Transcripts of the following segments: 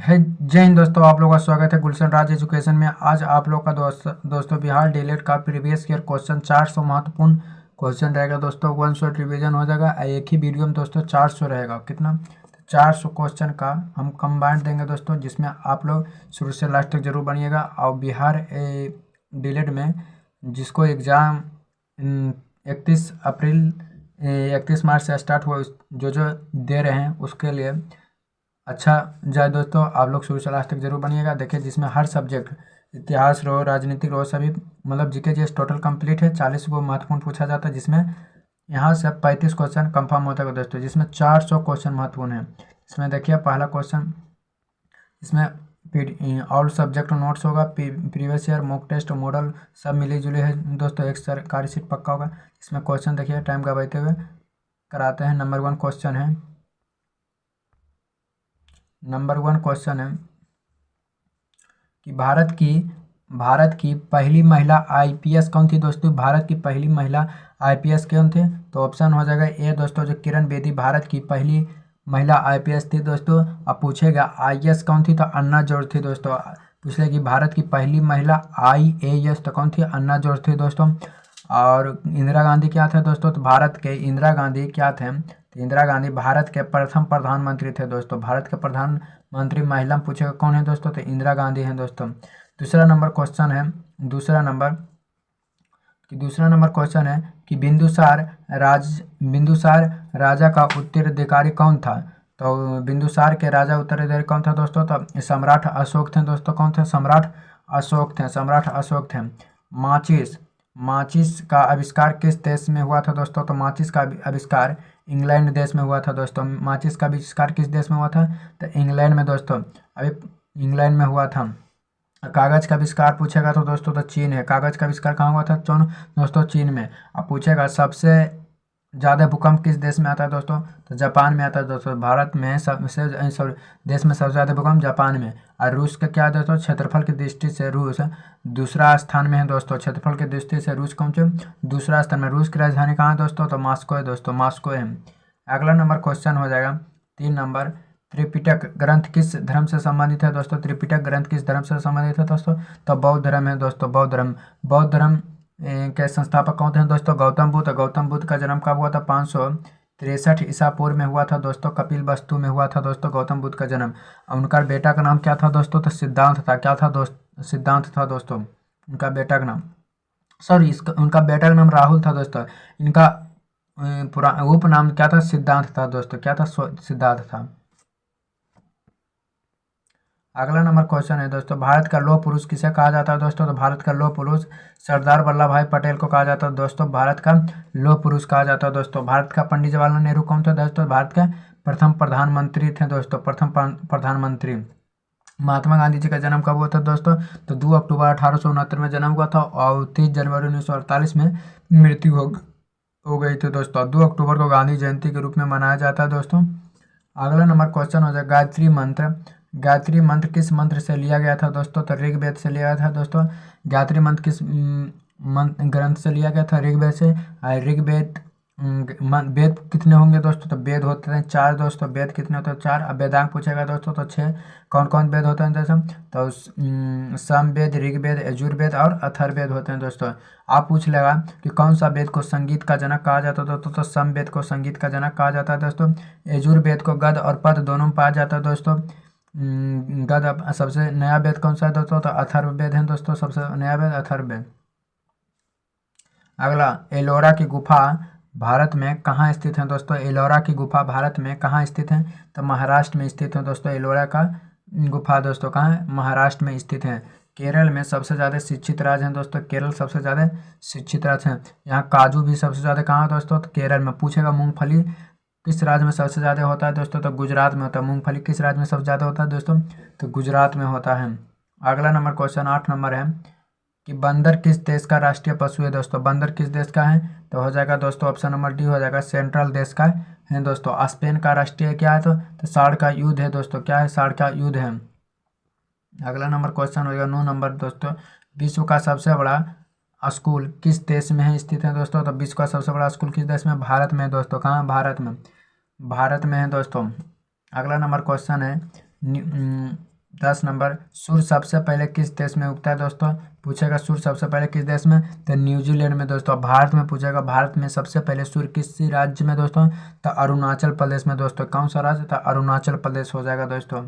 है। जय हिंद दोस्तों, आप लोगों का स्वागत है गुलशन राज एजुकेशन में। आज आप लोग का दोस्तों बिहार डीएलएड का प्रीवियस ईयर क्वेश्चन 400 महत्वपूर्ण क्वेश्चन रहेगा दोस्तों। 1 शॉट रिवीजन हो जाएगा। एक ही वीडियो में दोस्तों 400 रहेगा। कितना? 400 क्वेश्चन का हम कंबाइंड देंगे दोस्तों, जिसमें आप लोग शुरू से लास्ट तक जरूर बनिएगा। और बिहार डीएलएड में जिसको एग्ज़ाम 31 मार्च से स्टार्ट हुआ, जो दे रहे हैं उसके लिए अच्छा जाए दोस्तों। आप लोग शुरू से लास्ट तक जरूर बनिएगा। देखिए, जिसमें हर सब्जेक्ट इतिहास रहो, राजनीतिक रहो, सभी मतलब जीके जीएस टोटल कंप्लीट है। 40 को महत्वपूर्ण पूछा जाता है, जिसमें यहाँ से 35 क्वेश्चन कंफर्म होता है दोस्तों, जिसमें 400 क्वेश्चन महत्वपूर्ण है। इसमें देखिए पहला क्वेश्चन, इसमें ऑल सब्जेक्ट नोट्स होगा, previous year mock test model सब मिली जुली है दोस्तों। एक सरकारी सीट पक्का होगा। इसमें क्वेश्चन देखिए टाइम का बचते हुए कराते हैं। नंबर 1 क्वेश्चन है कि भारत की पहली महिला आईपीएस कौन थी दोस्तों? भारत की पहली महिला आईपीएस कौन थे? तो ऑप्शन हो जाएगा ए दोस्तों, जो किरण बेदी भारत की पहली महिला आईपीएस थी दोस्तों। अब पूछेगा आईएएस कौन थी? तो अन्ना जॉर्ज थी दोस्तों। पूछेगा कि भारत की पहली महिला आईएएस तो कौन थी? अन्ना जॉर्ज थी दोस्तों। और इंदिरा गांधी क्या थे दोस्तों? तो भारत के इंदिरा गांधी क्या थे? तो इंदिरा गांधी भारत के प्रथम प्रधानमंत्री थे दोस्तों। भारत के प्रधानमंत्री महिला में पूछेगा कौन है दोस्तों? तो इंदिरा गांधी हैं दोस्तों। दूसरा नंबर क्वेश्चन है कि बिंदुसार राजा का उत्तराधिकारी कौन था? तो बिंदुसार के राजा उत्तराधिकारी कौन था दोस्तों? तो सम्राट अशोक थे दोस्तों। कौन थे? सम्राट अशोक थे। माचिस का आविष्कार किस देश में हुआ था दोस्तों? तो माचिस का आविष्कार इंग्लैंड देश में हुआ था दोस्तों। माचिस का आविष्कार किस देश में हुआ था? तो इंग्लैंड में दोस्तों। अभी इंग्लैंड में हुआ था। कागज का आविष्कार पूछेगा तो दोस्तों तो चीन है। कागज का आविष्कार कहाँ हुआ था दोस्तों? चीन में। अब पूछेगा सबसे ज़्यादा भूकंप किस देश में आता है दोस्तों? तो जापान में आता है दोस्तों। भारत में देश में सबसे ज़्यादा भूकंप जापान में। और रूस का क्या दोस्तों? क्षेत्रफल की दृष्टि से रूस दूसरा स्थान में है दोस्तों। क्षेत्रफल की दृष्टि से रूस कौन से दूसरा स्थान में। रूस की राजधानी कहाँ है दोस्तों? तो मॉस्को है दोस्तों। मॉस्को है। अगला नंबर क्वेश्चन हो जाएगा 3 नंबर, त्रिपिटक ग्रंथ किस धर्म से संबंधित है दोस्तों? त्रिपिटक ग्रंथ किस धर्म से संबंधित है दोस्तों? तो बौद्ध धर्म है दोस्तों। बौद्ध धर्म के संस्थापक कौन थे दोस्तों? गौतम बुद्ध का जन्म कब हुआ था? 563 ईसा पूर्व में हुआ था दोस्तों। कपिल वस्तु में हुआ था दोस्तों गौतम बुद्ध का जन्म। उनका बेटा का नाम क्या था दोस्तों? तो सिद्धांत था। क्या था सिद्धांत था दोस्तों उनका बेटा का नाम। उनका बेटा का नाम राहुल था दोस्तों। इनका पूरा उपनाम क्या था? सिद्धांत था दोस्तों। क्या था? सिद्धांत था। अगला नंबर क्वेश्चन है दोस्तों, भारत का लौह पुरुष किसे कहा जाता है दोस्तों? तो भारत का लौह पुरुष सरदार वल्लभ भाई पटेल को कहा जाता है दोस्तों। भारत का लौह पुरुष कहा जाता है दोस्तों। भारत का पंडित जवाहरलाल नेहरू कौन थे दोस्तों? भारत के प्रथम प्रधानमंत्री थे दोस्तों। प्रथम प्रधानमंत्री। महात्मा गांधी जी का जन्म कब हुआ था दोस्तों? तो 2 अक्टूबर 1869 में जन्म हुआ था और 30 जनवरी 1948 में मृत्यु हो गई थी दोस्तों। 2 अक्टूबर को गांधी जयंती के रूप में मनाया जाता है दोस्तों। अगला नंबर क्वेश्चन हो जाएगा गायत्री मंत्र किस मंत्र से लिया गया था दोस्तों? तो ऋग्वेद से लिया गया था दोस्तों। गायत्री मंत्र किस ग्रंथ से लिया गया था? ऋग्वेद से। ऋग्वेद वेद कितने होंगे दोस्तों? तो वेद होते हैं 4 दोस्तों। वेद कितने होते हैं? 4। अब वेदांग पूछेगा दोस्तों तो 6। कौन कौन वेद होते हैं दोस्तों? तो सामवेद, ऋग्वेद, यजुर्वेद और अथर्ववेद होते हैं दोस्तों। आप पूछ लेगा कि कौन सा वेद को संगीत का जनक कहा जाता है दोस्तों? तो सामवेद को संगीत का जनक कहा जाता है दोस्तों। यजुर्वेद को गद और पद दोनों में पाया जाता है दोस्तों। गद सबसे नया वेद कौन सा है दोस्तों? तो अथर्ववेद है दोस्तों। सबसे नया वेद अथर्ववेद। अगला, एलोरा की गुफा भारत में कहाँ स्थित है दोस्तों? एलोरा की गुफा भारत में कहाँ स्थित है? तो महाराष्ट्र में स्थित है दोस्तों। एलोरा का गुफा दोस्तों कहाँ है? महाराष्ट्र में स्थित है। केरल में सबसे ज़्यादा शिक्षित राज्य हैं दोस्तों। केरल सबसे ज़्यादा शिक्षित राज्य हैं। यहाँ काजू भी सबसे ज़्यादा कहाँ है दोस्तों? तो केरल में। पूछेगा मूंगफली किस राज्य में सबसे ज़्यादा होता है दोस्तों? तो गुजरात में होता है। मूंगफली किस राज्य में सबसे ज़्यादा होता है दोस्तों? तो गुजरात में होता है। अगला नंबर क्वेश्चन 8 नंबर है कि बंदर किस देश का राष्ट्रीय पशु है दोस्तों? बंदर किस देश का है? तो हो जाएगा दोस्तों ऑप्शन नंबर डी हो जाएगा, सेंट्रल देश का है दोस्तों। स्पेन का राष्ट्रीय क्या है? तो सांड का युद्ध है दोस्तों। क्या है? सांड का युद्ध है। अगला नंबर क्वेश्चन हो जाएगा 9 नंबर दोस्तों, विश्व का सबसे बड़ा स्कूल किस देश में है स्थित है दोस्तों? तो विश्व का सबसे बड़ा स्कूल किस देश में? भारत में दोस्तों। कहाँ? भारत में है दोस्तों। अगला नंबर क्वेश्चन है 10 नंबर, सूर्य सबसे पहले किस देश में उगता है दोस्तों? पूछेगा सूर्य सबसे पहले किस देश में, तो न्यूजीलैंड में दोस्तों। भारत में पूछेगा भारत में सबसे पहले सूर्य किस राज्य में दोस्तों? तो अरुणाचल प्रदेश में दोस्तों। कौन सा राज्य? तो अरुणाचल प्रदेश हो जाएगा दोस्तों।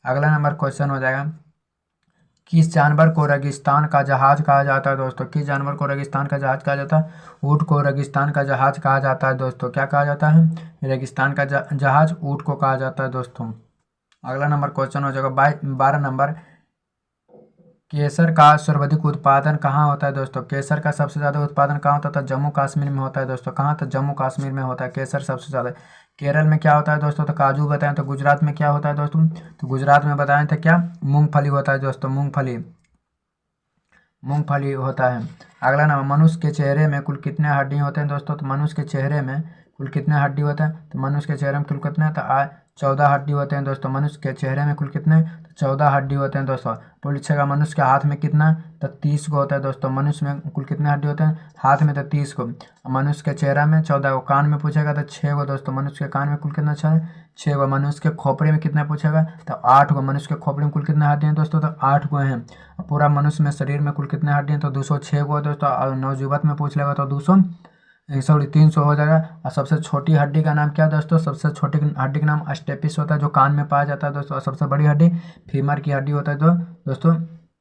अगला नंबर क्वेश्चन हो जाएगा, किस जानवर को रेगिस्तान का जहाज कहा जाता है दोस्तों? किस जानवर को रेगिस्तान का जहाज कहा जाता है? ऊँट को रेगिस्तान का जहाज कहा जाता है दोस्तों। क्या कहा जाता है? रेगिस्तान का जहाज ऊँट को कहा जाता है दोस्तों। अगला नंबर क्वेश्चन हो जाएगा 12 नंबर, केसर का सर्वाधिक उत्पादन कहाँ होता है दोस्तों? केसर का सबसे ज़्यादा उत्पादन कहाँ होता है? तो जम्मू कश्मीर में होता है दोस्तों। कहाँ? तो जम्मू कश्मीर में होता है केसर सबसे ज़्यादा। केरल में क्या होता है दोस्तों? तो काजू बताएं। तो गुजरात में क्या होता है दोस्तों? तो गुजरात में बताएं तो क्या? मूंगफली होता है दोस्तों। मूंगफली होता है। अगला नंबर, मनुष्य के चेहरे में कुल कितने हड्डी होते हैं दोस्तों? तो मनुष्य के चेहरे में कुल कितने हड्डी होते हैं? तो मनुष्य के चेहरे में कुल कितने? तो 14 हड्डी होते हैं दोस्तों। मनुष्य के चेहरे में कुल कितने? तो 14 हड्डी होते हैं दोस्तों। पूछेगा मनुष्य के हाथ में कितना? तो 30 को होता है दोस्तों। मनुष्य में कुल कितने हड्डी होते हैं? हाथ में तो 30 को। मनुष्य के चेहरा में 14 को। कान में पूछेगा तो 6 को दोस्तों। मनुष्य के कान में कुल कितना? 6 को। मनुष्य के खोपड़ी में कितना पूछेगा? तो 8 को। मनुष्य के खोपड़ी में कुल कितने हड्डी हैं दोस्तों? तो 8 को हैं। पूरा मनुष्य में शरीर में कुल कितने हड्डी हैं? तो 206 को दोस्तों। और नवजुवत में पूछ लेगा तो 300 हो जाएगा। और सबसे छोटी हड्डी का नाम क्या है दोस्तों? सबसे छोटी हड्डी का नाम स्टेपिस होता है, जो कान में पाया जाता है दोस्तों। और सबसे बड़ी हड्डी फीमर की हड्डी होता है, जो दोस्तों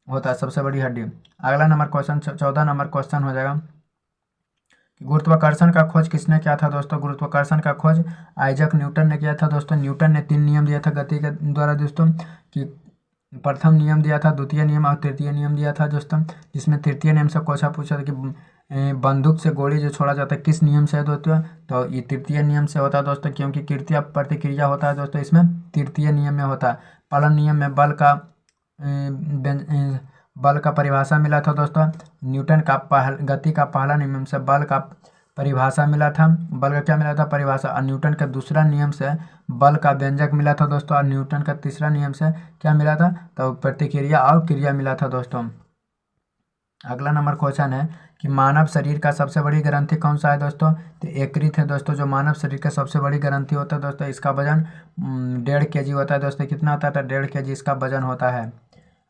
होता है सबसे बड़ी हड्डी। अगला नंबर क्वेश्चन 14 नंबर क्वेश्चन हो जाएगा, गुरुत्वाकर्षण का खोज किसने किया था दोस्तों? गुरुत्वाकर्षण का खोज आइजैक न्यूटन ने किया था दोस्तों। न्यूटन ने 3 नियम दिया था गति के द्वारा दोस्तों, कि प्रथम नियम दिया था, द्वितीय नियम और तृतीय नियम दिया था दोस्तों। जिसमें तृतीय नियम से क्वेश्चन पूछा था कि बंदूक से गोली जो छोड़ा जाता है किस नियम से है दोस्तों? तो ये तृतीय नियम से होता है दोस्तों, क्योंकि कृत्य प्रतिक्रिया होता है दोस्तों, इसमें तृतीय नियम में होता है। पालन नियम में बल का परिभाषा मिला था दोस्तों। न्यूटन का गति का पहला नियम से बल का परिभाषा मिला था। बल का क्या मिला था? परिभाषा। और न्यूटन का दूसरा नियम से बल का व्यंजक मिला था दोस्तों। और न्यूटन का तीसरा नियम से क्या मिला था? तो प्रतिक्रिया और क्रिया मिला था दोस्तों। अगला नंबर क्वेश्चन है कि मानव शरीर का सबसे बड़ी ग्रंथि कौन सा है दोस्तों? तो यकृत है दोस्तों, जो मानव शरीर का सबसे बड़ी ग्रंथि होता है दोस्तों। इसका वजन 1.5 kg होता है दोस्तों। कितना होता है? तो 1.5 kg इसका वजन होता है।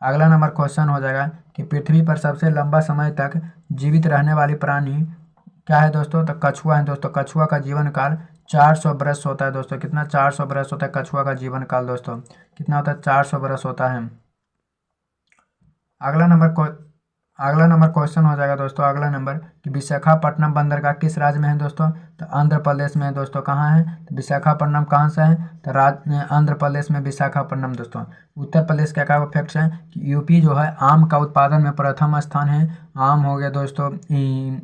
अगला नंबर क्वेश्चन हो जाएगा कि पृथ्वी पर सबसे लंबा समय तक जीवित रहने वाली प्राणी क्या है दोस्तों? तो कछुआ है दोस्तों। कछुआ का जीवन काल 400 बरस होता है दोस्तों। कितना? 400 बरस होता है कछुआ का जीवन काल दोस्तों। कितना होता है? 400 बरस होता है। अगला नंबर क्वेश्चन हो जाएगा दोस्तों, अगला नंबर कि विशाखापट्टनम बंदरगाह किस राज्य में है दोस्तों? तो आंध्र प्रदेश में है दोस्तों। कहाँ है? तो विशाखापट्टनम कहाँ से है? तो आंध्र प्रदेश में विशाखापट्टनम दोस्तों। उत्तर प्रदेश के क्या फैक्ट्स हैं कि यूपी जो है आम का उत्पादन में प्रथम स्थान है। आम हो गया दोस्तों।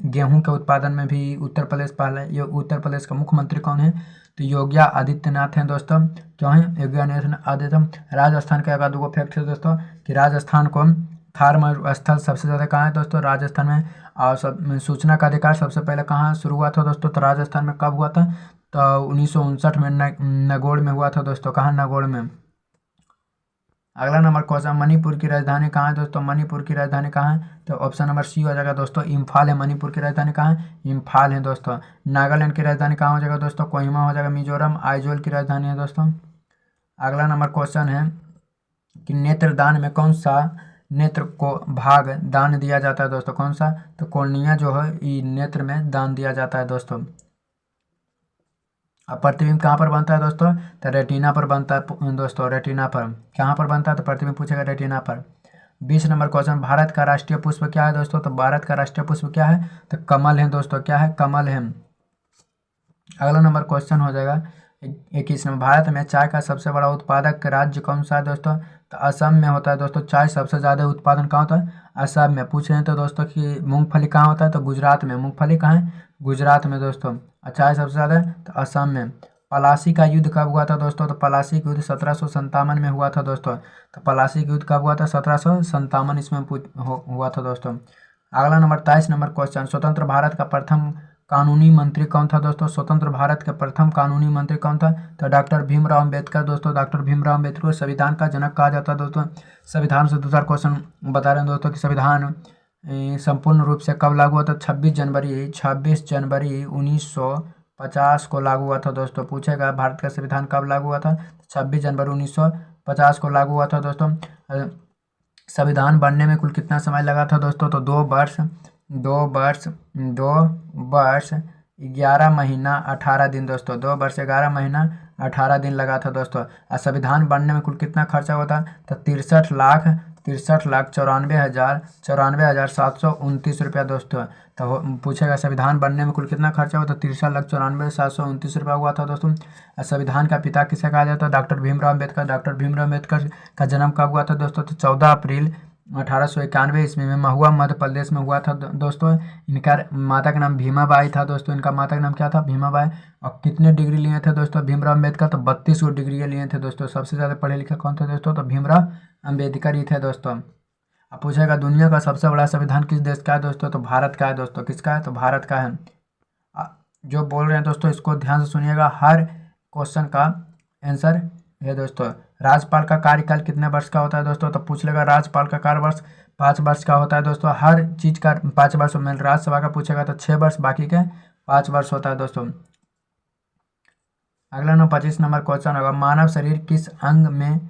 गेहूँ के उत्पादन में भी उत्तर प्रदेश पहला है। ये उत्तर प्रदेश का मुख्यमंत्री कौन है? तो योगी आदित्यनाथ हैं दोस्तों। क्यों है योगी आदित्यनाथ? राजस्थान का एक दो फैक्ट है दोस्तों, कि राजस्थान को थार मरुस्थल सबसे ज़्यादा कहाँ है दोस्तों? राजस्थान में। और सूचना का अधिकार सबसे पहले कहाँ शुरू हुआ था दोस्तों? तो राजस्थान में। कब हुआ था? तो 1959 में नागौर में हुआ था दोस्तों। कहाँ? नागौर में। अगला नंबर क्वेश्चन, मणिपुर की राजधानी कहाँ है दोस्तों? मणिपुर की राजधानी कहाँ है? तो ऑप्शन नंबर सी हो जाएगा दोस्तों, इम्फाल है। मणिपुर की राजधानी कहाँ है? इम्फाल है दोस्तों। नागालैंड की राजधानी कहाँ हो जाएगा दोस्तों? कोहिमा हो जाएगा। मिजोरम आइजोल की राजधानी है दोस्तों। अगला नंबर क्वेश्चन है कि नेत्रदान में कौन सा नेत्र को भाग दान दिया जाता है दोस्तों? कौन सा? तो कॉर्निया जो है ये नेत्र में दान दिया जाता है दोस्तों। अब प्रतिबिंब कहाँ पर बनता है दोस्तों? तो रेटिना पर बनता है दोस्तों। रेटिना पर। कहाँ पर बनता है? तो प्रतिबिंब पूछेगा रेटिना पर। 20 नंबर क्वेश्चन, भारत का राष्ट्रीय पुष्प क्या है दोस्तों? तो भारत का राष्ट्रीय पुष्प क्या है? तो कमल है दोस्तों। क्या है? कमल है। अगला नंबर क्वेश्चन हो जाएगा 21 नंबर, भारत में चाय का सबसे बड़ा उत्पादक राज्य कौन सा है दोस्तों? तो असम में होता है दोस्तों। चाय सबसे ज़्यादा उत्पादन कहाँ होता है? असम में। पूछ रहे हैं तो दोस्तों कि मूंगफली कहाँ होता है? तो गुजरात में। मूंगफली कहाँ है? गुजरात में दोस्तों। चाय सबसे ज़्यादा है तो असम में। पलासी का युद्ध कब हुआ था दोस्तों? तो पलासी का युद्ध 1757 में हुआ था दोस्तों। तो पलासी का युद्ध कब हुआ था? 1757 इसमें हुआ था दोस्तों। अगला नंबर 23 नंबर क्वेश्चन, स्वतंत्र भारत का प्रथम कानूनी मंत्री कौन था दोस्तों? स्वतंत्र भारत के प्रथम कानूनी मंत्री कौन था? तो डॉक्टर भीमराव अम्बेडकर दोस्तों। डॉक्टर भीमराव अम्बेडकर को संविधान का जनक कहा जाता है दोस्तों। संविधान से दूसरा क्वेश्चन बता रहे हैं दोस्तों कि संविधान संपूर्ण रूप से कब लागू हुआ था? 26 जनवरी 1950 को लागू हुआ था दोस्तों। पूछेगा भारत का संविधान कब लागू हुआ था? 26 जनवरी 1950 को लागू हुआ था दोस्तों। संविधान बनने में कुल कितना समय लगा था दोस्तों? तो 2 वर्ष 11 महीना 18 दिन दोस्तों। 2 वर्ष 11 महीना 18 दिन लगा था दोस्तों। और संविधान बनने में कुल कितना खर्चा हुआ था? तो 63,94,729 रुपया दोस्तों। तो पूछेगा संविधान बनने में कुल कितना खर्चा हुआ? तो 63,94,729 रुपया हुआ था दोस्तों। संविधान का पिता किसे कहा जाता है? डॉक्टर भीमराव अम्बेडकर। डॉक्टर भीमराव अम्बेडकर का जन्म कब हुआ था दोस्तों? तो 14 अप्रैल 1891 ईस्वी में महुआ मध्य प्रदेश में हुआ था दोस्तों। इनका माता का नाम भीमाबाई था दोस्तों। इनका माता का नाम क्या था? भीमाबाई। और कितने डिग्री लिए थे दोस्तों भीमराव अम्बेडकर? तो 32 डिग्री लिए थे दोस्तों। सबसे ज़्यादा पढ़े लिखे कौन थे दोस्तों? तो भीमराव अम्बेडकर ही थे दोस्तों। अब पूछेगा दुनिया का सबसे बड़ा संविधान किस देश का है दोस्तों? तो भारत का है दोस्तों। किसका है? तो भारत का है। जो बोल रहे हैं दोस्तों इसको ध्यान से सुनिएगा, हर क्वेश्चन का आंसर है दोस्तों। राज्यपाल का कार्यकाल कितने वर्ष का होता है दोस्तों? तो पूछ लेगा राज्यपाल का कार्यवर्ष 5 वर्ष का होता है दोस्तों। हर चीज का 5 वर्ष में। राज्यसभा का पूछेगा तो 6 वर्ष, बाकी के 5 वर्ष होता है दोस्तों। अगला 25 नंबर क्वेश्चन होगा, मानव शरीर किस अंग में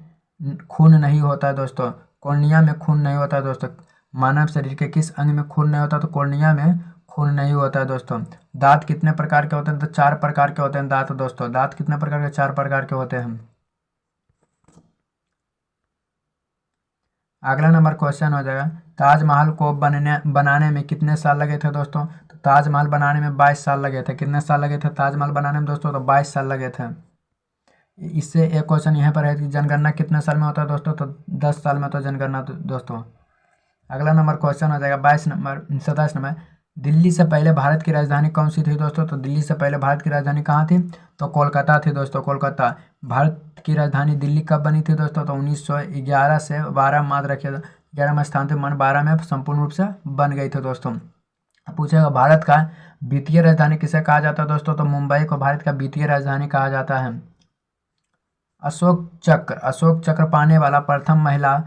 खून नहीं होता है दोस्तों? कॉर्निया में खून नहीं होता है दोस्तों। मानव शरीर के किस अंग में खून नहीं होता? तो कॉर्निया में खून नहीं होता है दोस्तों। दांत कितने प्रकार के होते हैं? तो 4 प्रकार के होते हैं दांत दोस्तों। दांत कितने प्रकार के? 4 प्रकार के होते हैं। अगला नंबर क्वेश्चन हो जाएगा, ताजमहल को बनाने में कितने साल लगे थे दोस्तों? तो ताजमहल बनाने में 22 साल लगे थे। कितने साल लगे थे ताजमहल बनाने में दोस्तों? तो 22 साल लगे थे। इससे एक क्वेश्चन यहाँ पर है कि जनगणना कितने साल में होता है दोस्तों? तो 10 साल में होता है जनगणना दोस्तों। अगला नंबर क्वेश्चन हो जाएगा 27 नंबर, दिल्ली से पहले भारत की राजधानी कौन सी थी दोस्तों? तो दिल्ली से पहले भारत की राजधानी कहाँ थी? तो कोलकाता थी दोस्तों, कोलकाता। भारत की राजधानी दिल्ली कब बनी थी दोस्तों? तो 1911 से 12 माद रखिए 11वां स्थान थे, मन 12 में संपूर्ण रूप से बन गई थी दोस्तों। पूछेगा भारत का वित्तीय राजधानी किसे कहा जाता है दोस्तों? तो मुंबई को भारत का वित्तीय राजधानी कहा जाता है। अशोक चक्र पाने वाला प्रथम महिला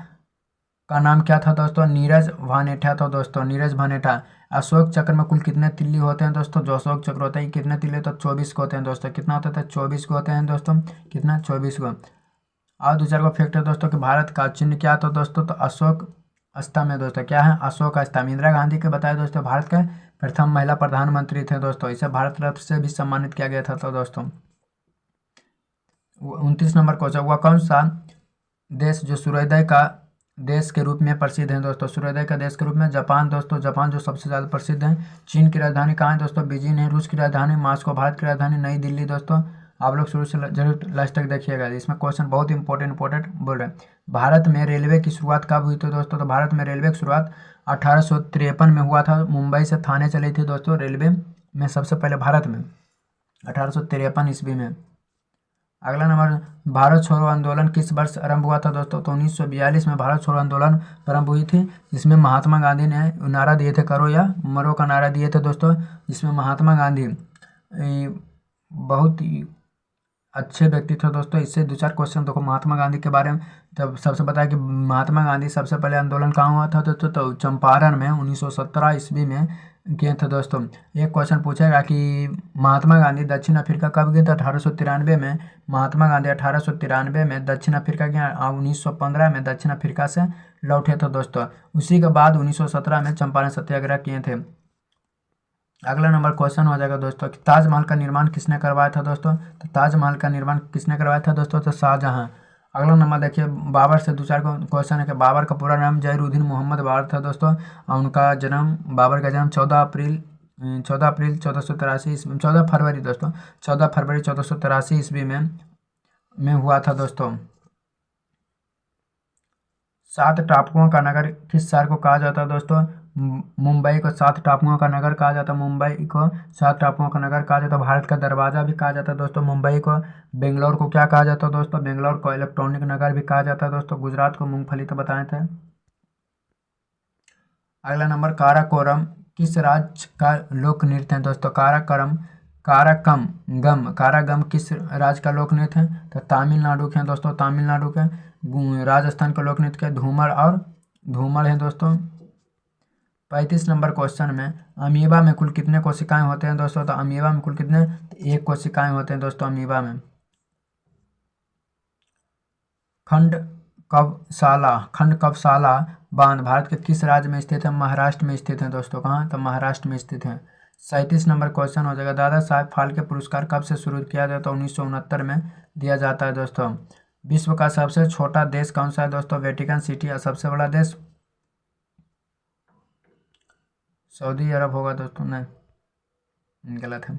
का नाम क्या था दोस्तों? नीरज भानेठा था दोस्तों, नीरज भानेठा। अशोक चक्र में कुल कितने तिल्ली होते हैं दोस्तों? जो अशोक चक्र होता है कितने तिल्ली? तो 24 को होते हैं दोस्तों। कितना होता है? 24 को होते हैं दोस्तों। कितना? 24 को। और दूसरा को फैक्ट है दोस्तों कि भारत का चिन्ह क्या था दोस्तों? तो अशोक स्तंभ है दोस्तों। क्या है? अशोक स्तंभ। इंदिरा गांधी के बताए दोस्तों भारत के प्रथम महिला प्रधानमंत्री थे दोस्तों। इसे भारत रत्न से भी सम्मानित किया गया था तो दोस्तों। 29 नंबर क्वेश्चन, वह कौन सा देश जो सूर्योदय का देश के रूप में प्रसिद्ध है दोस्तों? सूर्योदय का देश के रूप में जापान दोस्तों। जापान जो सबसे ज़्यादा प्रसिद्ध है। चीन की राजधानी कहाँ है दोस्तों? बीजिंग है। रूस की राजधानी मॉस्को। भारत की राजधानी नई दिल्ली दोस्तों। आप लोग शुरू से जरूर लास्ट तक देखिएगा, इसमें क्वेश्चन बहुत इंपॉर्टेंट बोल रहे हैं। भारत में रेलवे की शुरुआत कब हुई थी दोस्तों? तो भारत में रेलवे की शुरुआत 1853 में हुआ था। मुंबई से थाने चली थी दोस्तों रेलवे में सबसे पहले भारत में 1853 ईस्वी में। अगला नंबर, भारत छोड़ो आंदोलन किस वर्ष आरंभ हुआ था दोस्तों? तो 1942 में भारत छोड़ो आंदोलन प्रारंभ हुई थी। जिसमें महात्मा गांधी ने नारा दिए थे, करो या मरो का नारा दिए थे दोस्तों। जिसमें महात्मा गांधी बहुत ही अच्छे व्यक्ति थे दोस्तों। इससे 2-4 क्वेश्चन देखो महात्मा गांधी के बारे में। तब सबसे बताया कि महात्मा गांधी सबसे पहले आंदोलन कहाँ हुआ था दोस्तों? तो चंपारण में 1917 ईस्वी में किए थे दोस्तों। एक क्वेश्चन पूछेगा कि महात्मा गांधी दक्षिण अफ्रीका कब गए थे? 1893 में महात्मा गांधी 1893 में दक्षिण अफ्रीका गए। 1915 में दक्षिण अफ्रीका से लौटे थे दोस्तों। उसी के बाद 1917 में चंपारण सत्याग्रह किए थे। अगला नंबर क्वेश्चन हो जाएगा दोस्तों कि ताजमहल का निर्माण किसने करवाया था दोस्तों? तो ताजमहल का निर्माण किसने करवाया था दोस्तों? तो शाहजहां। अगला नंबर देखिए, बाबर से 2-4 क्वेश्चन है कि बाबर का पूरा नाम जहीरुद्दीन मोहम्मद बाबर था दोस्तों। और उनका जन्म, बाबर का जन्म 14 अप्रैल 1483 ईस्वी, 14 फरवरी दोस्तों, 14 फरवरी 1483 ईस्वी में हुआ था दोस्तों। 7 टापुओं का नगर किस शहर को कहा जाता है दोस्तों? मुंबई को 7 टापुओं का नगर कहा जाता है। मुंबई को 7 टापुओं का नगर कहा जाता है। भारत का दरवाजा भी कहा जाता है दोस्तों मुंबई को। बेंगलोर को क्या कहा जाता है दोस्तों? बेंगलोर को इलेक्ट्रॉनिक नगर भी कहा जाता है दोस्तों। गुजरात को मूंगफली तो बताए थे। अगला नंबर, काराकोरम किस राज्य का लोक नृत्य है दोस्तों? कारागम किस राज्य का लोक नृत्य है? तो तमिलनाडु के हैं दोस्तों, तमिलनाडु के। राजस्थान का लोक नृत्य धूमर है दोस्तों। 35 नंबर क्वेश्चन में, अमीबा में कुल कितने कोशिकाएं होते हैं दोस्तों? तो अमीबा में कुल कितने? 1 कोशिकाएं होते हैं दोस्तों अमीबा में। खंडकबसाला बांध भारत के किस राज्य में स्थित है? महाराष्ट्र में स्थित है दोस्तों। कहाँ? तो महाराष्ट्र में स्थित है। 37 नंबर क्वेश्चन हो जाएगा, दादा साहब फाल्के पुरस्कार कब से शुरू किया गया? तो 1969 में दिया जाता है दोस्तों। विश्व का सबसे छोटा देश कौन सा है दोस्तों? Vatican city. और सबसे बड़ा देश सऊदी अरब होगा दोस्तों। नहीं, गलत है।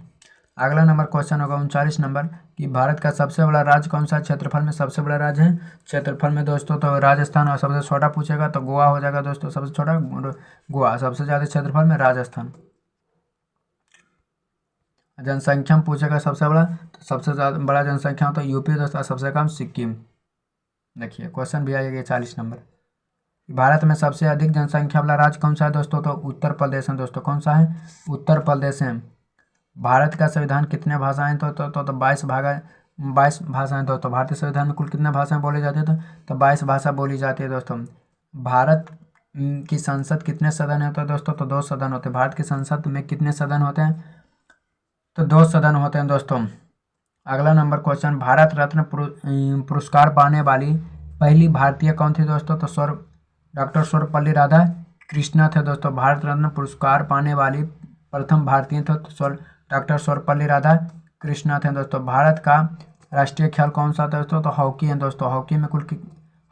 अगला नंबर क्वेश्चन होगा 39 नंबर कि भारत का सबसे बड़ा राज्य कौन सा है? क्षेत्रफल में सबसे बड़ा राज्य है क्षेत्रफल में दोस्तों तो राजस्थान। और सबसे छोटा पूछेगा तो गोवा हो जाएगा दोस्तों। सबसे छोटा गोवा, सबसे ज़्यादा क्षेत्रफल में राजस्थान। जनसंख्या में पूछेगा सबसे बड़ा, तो सबसे ज़्यादा बड़ा जनसंख्या तो यूपी दोस्तों। सबसे कम सिक्किम। देखिए क्वेश्चन भी आएगा 40 नंबर। भारत में सबसे अधिक जनसंख्या वाला राज्य कौन सा है दोस्तों? तो उत्तर प्रदेश है दोस्तों। कौन सा है? उत्तर प्रदेश है। भारत का संविधान कितने भाषाएं? तो 22 भाषाएं दोस्तों। भारतीय संविधान में कुल कितने भाषाएं बोली जाती है? तो 22 भाषा बोली जाती है दोस्तों। भारत की संसद कितने सदन होते हैं दोस्तों? तो 2 सदन होते हैं। भारत की संसद में कितने सदन होते हैं? तो 2 सदन होते हैं दोस्तों। अगला नंबर क्वेश्चन, भारत रत्न पुरस्कार पाने वाली पहली भारतीय कौन थी दोस्तों? तो डॉक्टर सर्वपल्ली राधाकृष्णन थे दोस्तों। भारत रत्न पुरस्कार पाने वाली प्रथम भारतीय थे तो डॉक्टर सर्वपल्ली राधाकृष्णन थे दोस्तों। भारत का राष्ट्रीय खेल कौन सा था दोस्तों? तो हॉकी है दोस्तों। हॉकी में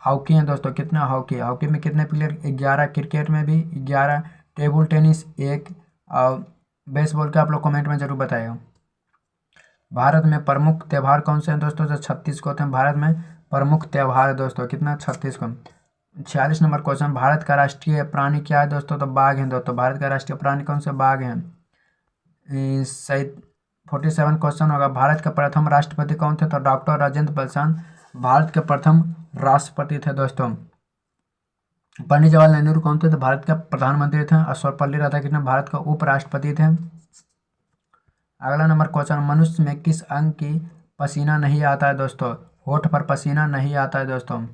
हॉकी है दोस्तों। कितना हॉकी में कितने प्लेयर? 11। क्रिकेट में भी 11। Table tennis 1। और बेसबॉल का आप लोग कमेंट में जरूर बताइएगा। भारत में प्रमुख त्यौहार कौन से हैं दोस्तों? जो 36 को होते हैं भारत में प्रमुख त्यौहार है दोस्तों। कितना? 36 को। 46 नंबर क्वेश्चन, भारत का राष्ट्रीय प्राणी क्या है दोस्तों? तो बाघ है दोस्तों। भारत का राष्ट्रीय प्राणी कौन से? बाघ है। 47 क्वेश्चन होगा, भारत के प्रथम राष्ट्रपति कौन थे? तो डॉक्टर राजेंद्र प्रसाद भारत के प्रथम राष्ट्रपति थे दोस्तों। पंडित जवाहरलाल नेहरू कौन थे? तो भारत के प्रधानमंत्री थे। और सर्वपल्ली राधाकृष्णन भारत के उपराष्ट्रपति थे। अगला नंबर क्वेश्चन, मनुष्य में किस अंग की पसीना नहीं आता है दोस्तों? होठ पर पसीना नहीं आता है दोस्तों।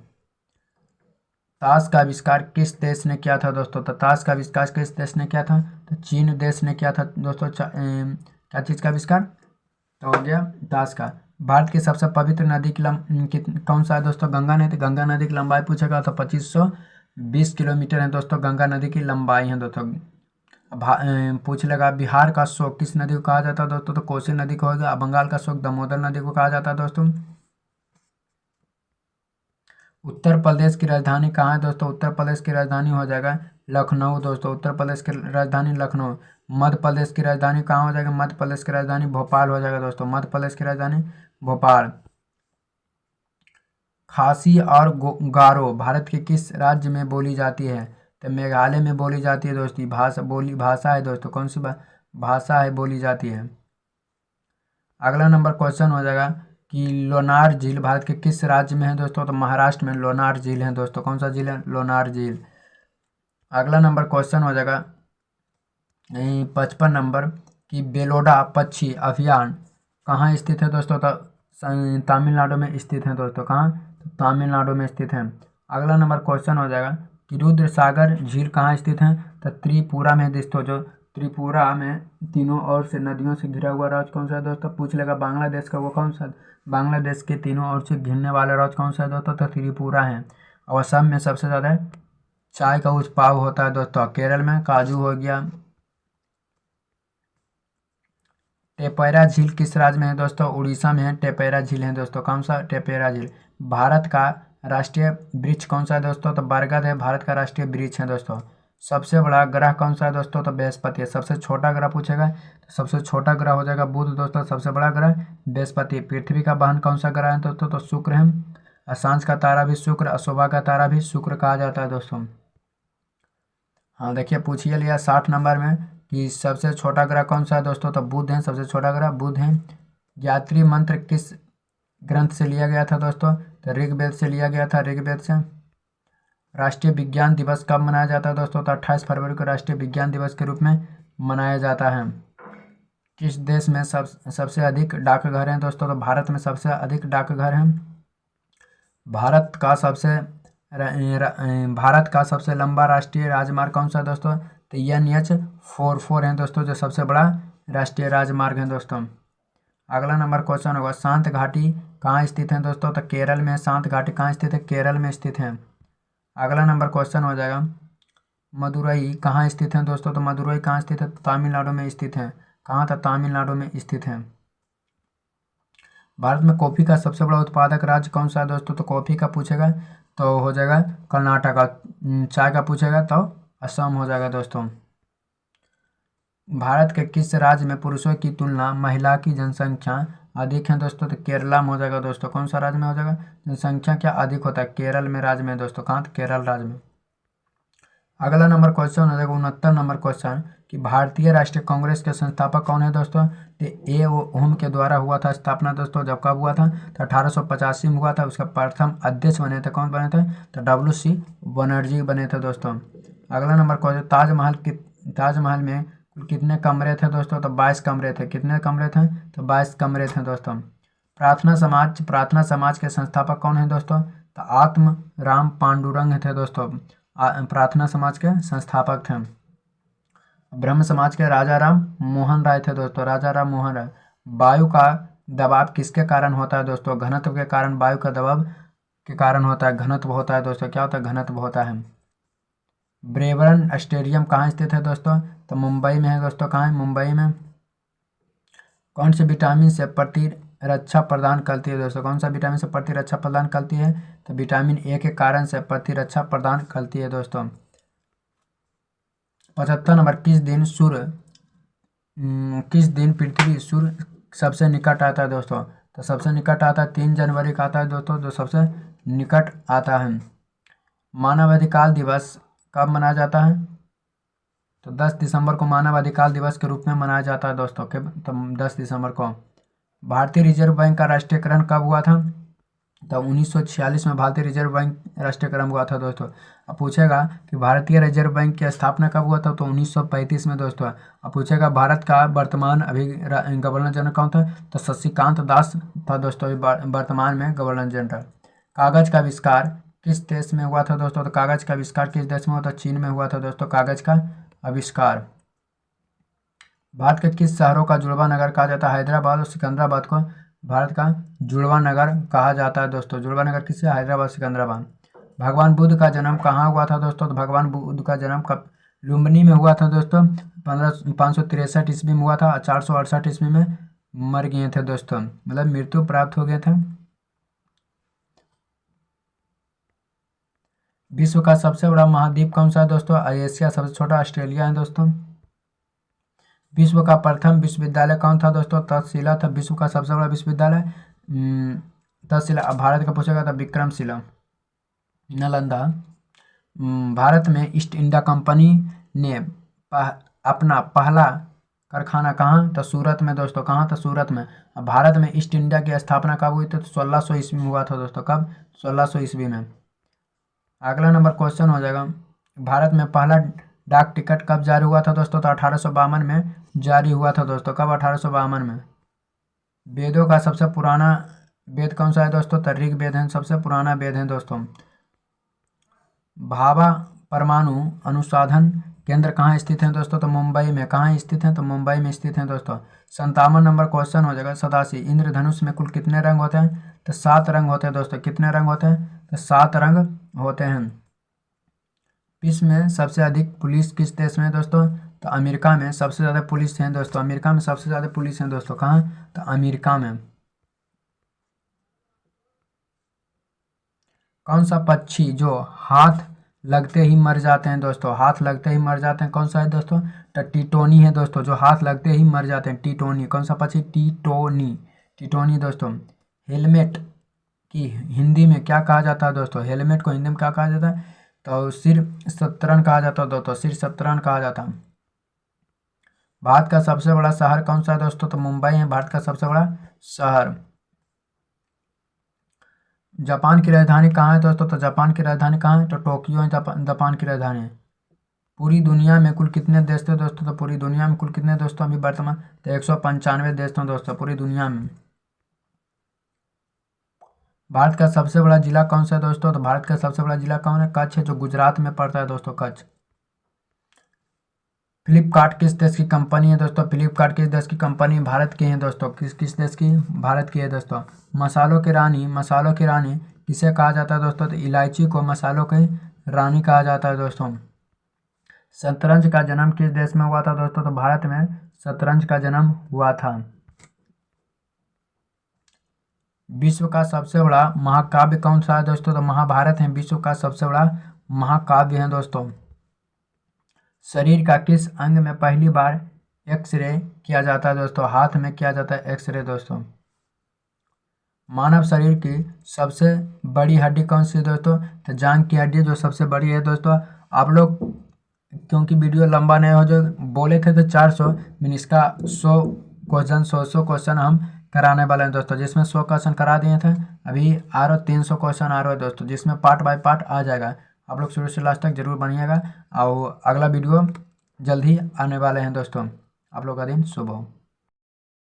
ताश का आविष्कार किस देश ने किया था दोस्तों? तो ताश का आविष्कार किस देश ने किया था? तो चीन देश ने किया था दोस्तों। क्या चीज़ का आविष्कार? तो हो गया ताश का। भारत की सबसे पवित्र नदी की कौन सा है दोस्तों? गंगा नदी। गंगा नदी की लंबाई पूछेगा तो 2520 किलोमीटर है दोस्तों। गंगा नदी की लंबाई है दोस्तों। पूछ लेगा बिहार का शोक किस नदी को कहा जाता है दोस्तों? तो कोसी नदी को हो गया। बंगाल का शोक दामोदर नदी को कहा जाता है दोस्तों। उत्तर प्रदेश की राजधानी कहाँ है दोस्तों? उत्तर प्रदेश की राजधानी हो जाएगा लखनऊ दोस्तों। उत्तर प्रदेश की राजधानी लखनऊ। मध्य प्रदेश की राजधानी कहाँ हो जाएगा? मध्य प्रदेश की राजधानी भोपाल हो जाएगा दोस्तों। मध्य प्रदेश की राजधानी भोपाल। खासी और गारो भारत के किस राज्य में बोली जाती है? तो मेघालय में बोली जाती है दोस्तों। भाषा है दोस्तों। कौन सी भाषा है बोली जाती है? अगला नंबर क्वेश्चन हो जाएगा कि लोनार झील भारत के किस राज्य में है दोस्तों? तो महाराष्ट्र में लोनार झील है दोस्तों। कौन सा झील है? लोनार झील। अगला नंबर क्वेश्चन हो जाएगा 55 नंबर कि बेलोडा पक्षी अभयारण्य कहाँ स्थित है दोस्तों? तो तमिलनाडु में स्थित है दोस्तों। कहाँ? तो तमिलनाडु में स्थित है। अगला नंबर क्वेश्चन हो जाएगा कि रुद्र सागर झील कहाँ स्थित है? तो त्रिपुरा में दोस्तों। जो त्रिपुरा में तीनों ओर से नदियों से घिरा हुआ राज्य कौन सा है दोस्तों? पूछ लेगा। बांग्लादेश का वो कौन सा? बांग्लादेश के तीनों ओर से घिरने वाला राज्य कौन सा है दोस्तों? तो त्रिपुरा है। और असम में सबसे ज़्यादा चाय का उत्पादन होता है दोस्तों। केरल में काजू हो गया। टेपेरा झील किस राज्य में है दोस्तों? उड़ीसा में है टेपेरा झील है दोस्तों। कौन सा? टेपेरा झील। भारत का राष्ट्रीय वृक्ष कौन सा है दोस्तों? तो बरगद है भारत का राष्ट्रीय वृक्ष है दोस्तों। सबसे बड़ा ग्रह कौन सा है दोस्तों? तो बृहस्पति है। सबसे छोटा ग्रह पूछेगा तो सबसे छोटा ग्रह हो जाएगा बुध दोस्तों। सबसे बड़ा ग्रह बृहस्पति। पृथ्वी का वाहन कौन सा ग्रह है दोस्तों? तो शुक्र है। सांझ का तारा भी शुक्र, अशोभा का तारा भी शुक्र कहा जाता है दोस्तों। हाँ देखिए पूछिए लिया 60 नंबर में कि सबसे छोटा ग्रह कौन सा है दोस्तों? तो बुध है। सबसे छोटा ग्रह बुध है। गायत्री मंत्र किस ग्रंथ से लिया गया था दोस्तों? तो ऋग्वेद से लिया गया था। ऋग्वेद से। राष्ट्रीय विज्ञान दिवस कब मनाया जाता है दोस्तों? तो 28 फरवरी को राष्ट्रीय विज्ञान दिवस के रूप में मनाया जाता है। किस देश में सबसे अधिक डाकघर हैं दोस्तों? तो भारत में सबसे अधिक डाकघर हैं। भारत का सबसे लंबा राष्ट्रीय राजमार्ग कौन सा है दोस्तों? तो NH 44 है दोस्तों, जो सबसे बड़ा राष्ट्रीय राजमार्ग है दोस्तों। अगला नंबर क्वेश्चन होगा शांत घाटी कहाँ स्थित है दोस्तों, तो केरल में। शांत घाटी कहाँ स्थित है, केरल में स्थित है। अगला नंबर क्वेश्चन हो जाएगा मदुरई कहाँ स्थित है दोस्तों, तो मदुरई कहाँ स्थित है, तमिलनाडु में स्थित है। कहाँ था, तमिलनाडु में स्थित है। भारत में कॉफी का सबसे बड़ा उत्पादक राज्य कौन सा है दोस्तों, तो कॉफी का पूछेगा तो हो जाएगा कर्नाटक। चाय का पूछेगा तो असम हो जाएगा दोस्तों। भारत के किस राज्य में पुरुषों की तुलना महिला की जनसंख्या अधिक है दोस्तों, तो केरला में हो जाएगा दोस्तों। कौन सा राज्य में हो जाएगा, जनसंख्या क्या अधिक होता है, केरल में राज्य में दोस्तों। कहाँ, केरल राज्य में। अगला नंबर क्वेश्चन हो जाएगा 69 नंबर क्वेश्चन कि भारतीय राष्ट्रीय कांग्रेस के संस्थापक कौन है दोस्तों, तो ए ओम के द्वारा हुआ था स्थापना दोस्तों। जब कब हुआ था, तो 1885 में हुआ था। उसका प्रथम अध्यक्ष बने थे, कौन बने थे, तो WC बनर्जी बने थे दोस्तों। अगला नंबर क्वेश्चन ताजमहल में कुल कितने कमरे थे दोस्तों, तो 22 कमरे थे। कितने कमरे थे, तो 22 कमरे थे दोस्तों। प्रार्थना समाज के संस्थापक कौन है दोस्तों, तो आत्म राम पांडुरंग थे दोस्तों। प्रार्थना समाज के संस्थापक थे। ब्रह्म समाज के राजा राम मोहन राय थे दोस्तों, राजा राम मोहन राय। वायु का दबाव किसके कारण होता है दोस्तों, घनत्व के कारण। वायु का दबाव के कारण होता है, घनत्व होता है दोस्तों। क्या होता है, घनत्व होता है। ब्रेबर्न स्टेडियम कहाँ स्थित है दोस्तों, तो मुंबई में है दोस्तों। कहाँ है, मुंबई में। कौन से विटामिन से प्रतिरक्षा प्रदान करती है दोस्तों, कौन सा विटामिन से प्रतिरक्षा प्रदान करती है, तो विटामिन ए के कारण से प्रतिरक्षा प्रदान करती है दोस्तों। 75 नंबर किस दिन पृथ्वी सूर्य सबसे निकट आता है दोस्तों, तो सबसे निकट आता है 3 जनवरी का आता है दोस्तों, जो सबसे निकट आता है। मानवाधिकार दिवस कब मनाया जाता है, तो 10 दिसंबर को मानवाधिकार दिवस के रूप में मनाया जाता है दोस्तों। के तो 10 दिसंबर को। भारतीय रिजर्व बैंक का राष्ट्रीयकरण कब हुआ था, तो 1946 में भारतीय रिजर्व बैंक राष्ट्रीयकरण हुआ था दोस्तों। अब पूछेगा कि भारतीय रिजर्व बैंक की स्थापना कब हुआ था, तो 1935 में दोस्तों। अब पूछेगा भारत का वर्तमान अभी गवर्नर जनरल कौन था, तो शशिकांत दास था दोस्तों वर्तमान में गवर्नर जनरल। कागज का आविष्कार किस देश में हुआ था दोस्तों, तो कागज का आविष्कार किस देश में हुआ था, चीन में हुआ था दोस्तों कागज का आविष्कार। भारत के किस शहरों का जुड़वा नगर कहा जाता है, हैदराबाद और सिकंदराबाद को भारत का जुड़वा नगर कहा जाता है दोस्तों। जुड़वा नगर किससे, हैदराबाद सिकंदराबाद। भगवान बुद्ध का जन्म कहाँ हुआ था दोस्तों, तो भगवान बुद्ध का जन्म कब, लुम्बिनी में हुआ था दोस्तों। 563 ईस्वी में हुआ था। 468 ईस्वी में मर गए थे दोस्तों, मतलब मृत्यु प्राप्त हो गए थे। विश्व का सबसे बड़ा महाद्वीप कौन सा है दोस्तों, एशिया। सबसे छोटा ऑस्ट्रेलिया है दोस्तों। विश्व का प्रथम विश्वविद्यालय कौन था दोस्तों, तक्षशिला था विश्व का सबसे बड़ा विश्वविद्यालय। तक्षशिला। अब भारत का पूछेगा तो विक्रमशिला, नालंदा। भारत में ईस्ट इंडिया कंपनी ने अपना पहला कारखाना कहाँ, तो सूरत में दोस्तों। कहाँ था, सूरत में। अब भारत में ईस्ट इंडिया की स्थापना कब हुई थी, तो 1600 ईस्वी में हुआ था दोस्तों। कब, 1600 ईस्वी में। अगला नंबर क्वेश्चन हो जाएगा भारत में पहला डाक टिकट कब जारी हुआ था दोस्तों, तो 1852 में जारी हुआ था दोस्तों। कब, 1852 में। वेदों का सबसे पुराना वेद कौन सा है दोस्तों, तो ऋग्वेद है, सबसे पुराना वेद है दोस्तों। भाभा परमाणु अनुसंधान केंद्र कहाँ स्थित है दोस्तों, तो मुंबई में। कहाँ स्थित है, तो मुंबई में स्थित है दोस्तों। 57 नंबर क्वेश्चन हो जाएगा 87 इंद्रधनुष में कुल कितने रंग होते हैं, तो 7 रंग होते हैं दोस्तों। कितने रंग होते हैं, तो 7 रंग होते हैं। विश्व में सबसे अधिक पुलिस किस देश में है दोस्तों, तो अमेरिका में सबसे ज़्यादा पुलिस हैं दोस्तों। अमेरिका में सबसे ज़्यादा पुलिस हैं दोस्तों। कहाँ, तो अमेरिका में। कौन सा पक्षी जो हाथ लगते ही मर जाते हैं दोस्तों, हाथ लगते ही मर जाते हैं, कौन सा है दोस्तों, तो टिटोनी है दोस्तों। जो हाथ लगते ही मर जाते हैं, टिटोनी। कौन सा पक्षी, टिटोनी, टिटोनी दोस्तों। हेलमेट की हिंदी में क्या कहा जाता है दोस्तों, हेलमेट को हिंदी में क्या कहा जाता है, तो सिर सत्तरण कहा जाता है दोस्तों, सिर सत्तरण कहा जाता है। भारत का सबसे बड़ा शहर कौन सा है दोस्तों, तो मुंबई है भारत का सबसे बड़ा शहर। जापान की राजधानी कहाँ है दोस्तों, तो जापान की राजधानी कहाँ है, तो टोक्यो है जापान की राजधानी। पूरी दुनिया में कुल कितने देश थे दोस्तों, तो पूरी दुनिया में कुल कितने दोस्तों अभी वर्तमान, तो 195 देश थे दोस्तों पूरी दुनिया में। भारत का सबसे बड़ा जिला कौन सा है दोस्तों, तो भारत का सबसे बड़ा जिला कौन है, कच्छ है, जो गुजरात में पड़ता है दोस्तों, कच्छ। फ्लिपकार्ट किस देश की कंपनी है दोस्तों? फ्लिपकार्ट किस देश की कंपनी? भारत की है दोस्तों। किस देश की? भारत की है दोस्तों। मसालों की रानी किसे कहा जाता है दोस्तों? तो इलायची को मसालों की रानी कहा जाता है दोस्तों। शतरंज का जन्म किस देश में हुआ था दोस्तों? तो भारत में शतरंज का जन्म हुआ था। विश्व का सबसे बड़ा महाकाव्य कौन सा है दोस्तों? तो महाभारत है विश्व का सबसे बड़ा महाकाव्य है दोस्तों। शरीर का किस अंग में पहली बार एक्सरे किया जाता है दोस्तों? हाथ में किया जाता है एक्सरे दोस्तों। मानव शरीर की सबसे बड़ी हड्डी कौन सी है दोस्तों? तो जांघ की हड्डी जो सबसे बड़ी है दोस्तों। आप लोग क्योंकि वीडियो लंबा नहीं हो, जो बोले थे तो 400 मीन इसका 100 क्वेश्चन हम कराने वाले हैं दोस्तों, जिसमें 100 क्वेश्चन करा दिए थे। अभी आ रहा 300 क्वेश्चन आ रहा है दोस्तों, जिसमें पार्ट बाय पार्ट आ जाएगा। आप लोग शुरू से लास्ट तक जरूर बनिएगा और अगला वीडियो जल्द ही आने वाले हैं दोस्तों। आप लोग का दिन शुभ हो।